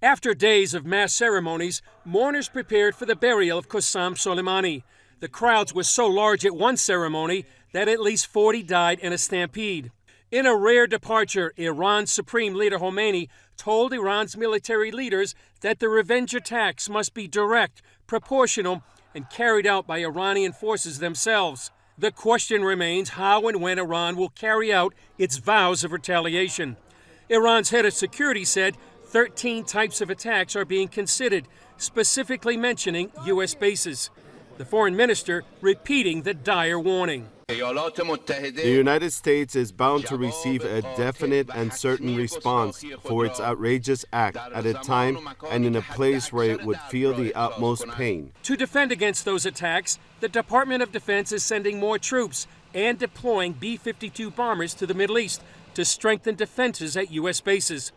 After days of mass ceremonies, mourners prepared for the burial of Qasem Soleimani. The crowds were so large at one ceremony that at least 40 died in a stampede. In a rare departure, Iran's Supreme Leader Khomeini told Iran's military leaders that the revenge attacks must be direct, proportional, and carried out by Iranian forces themselves. The question remains how and when Iran will carry out its vows of retaliation. Iran's head of security said 13 types of attacks are being considered, specifically mentioning U.S. bases. The foreign minister repeating the dire warning. The United States is bound to receive a definite and certain response for its outrageous act at a time and in a place where it would feel the utmost pain. To defend against those attacks, the Department of Defense is sending more troops and deploying B-52 bombers to the Middle East to strengthen defenses at U.S. bases.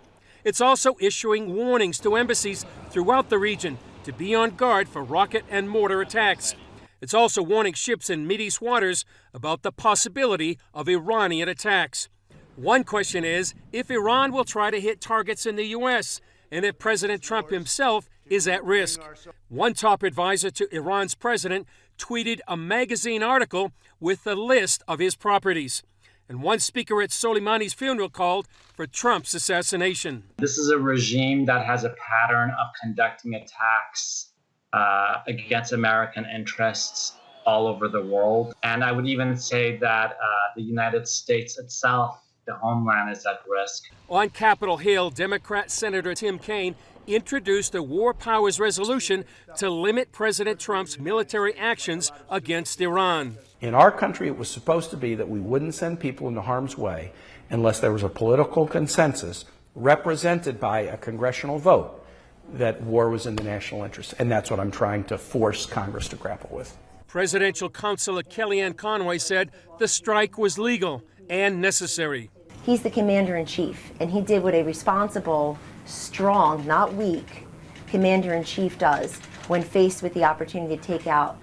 It's also issuing warnings to embassies throughout the region to be on guard for rocket and mortar attacks. It's also warning ships in Mideast waters about the possibility of Iranian attacks. One question is if Iran will try to hit targets in the U.S. and if President Trump himself is at risk. One top advisor to Iran's president tweeted a magazine article with the list of his properties. And one speaker at Soleimani's funeral called for Trump's assassination. This is a regime that has a pattern of conducting attacks against American interests all over the world. And I would even say that the United States itself, the homeland, is at risk. On Capitol Hill, Democrat Senator Tim Kaine introduced a war powers resolution to limit President Trump's military actions against Iran. In our country, it was supposed to be that we wouldn't send people into harm's way unless there was a political consensus represented by a congressional vote that war was in the national interest. And that's what I'm trying to force Congress to grapple with. Presidential Counselor Kellyanne Conway said the strike was legal and necessary. He's the commander-in-chief, and he did what a responsible, strong, not weak, commander-in-chief does when faced with the opportunity to take out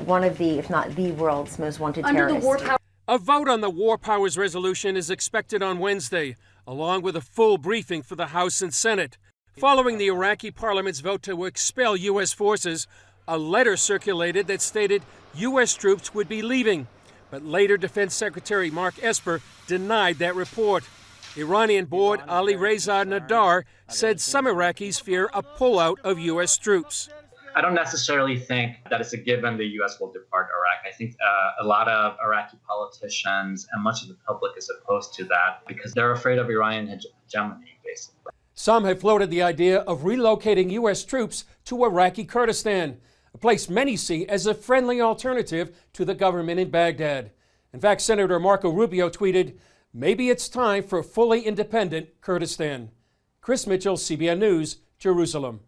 one of the, if not the world's most wanted terrorists. A vote on the War Powers resolution is expected on Wednesday, along with a full briefing for the House and Senate. Following the Iraqi parliament's vote to expel U.S. forces, a letter circulated that stated U.S. troops would be leaving. But later Defense Secretary Mark Esper denied that report. Iranian board Ali Reza Nadar said some Iraqis fear a pullout of U.S. troops. I don't necessarily think that it's a given the U.S. will depart Iraq. I think a lot of Iraqi politicians and much of the public is opposed to that because they're afraid of Iranian hegemony, basically. Some have floated the idea of relocating U.S. troops to Iraqi Kurdistan, a place many see as a friendly alternative to the government in Baghdad. In fact, Senator Marco Rubio tweeted, "Maybe it's time for fully independent Kurdistan." Chris Mitchell, CBN News, Jerusalem.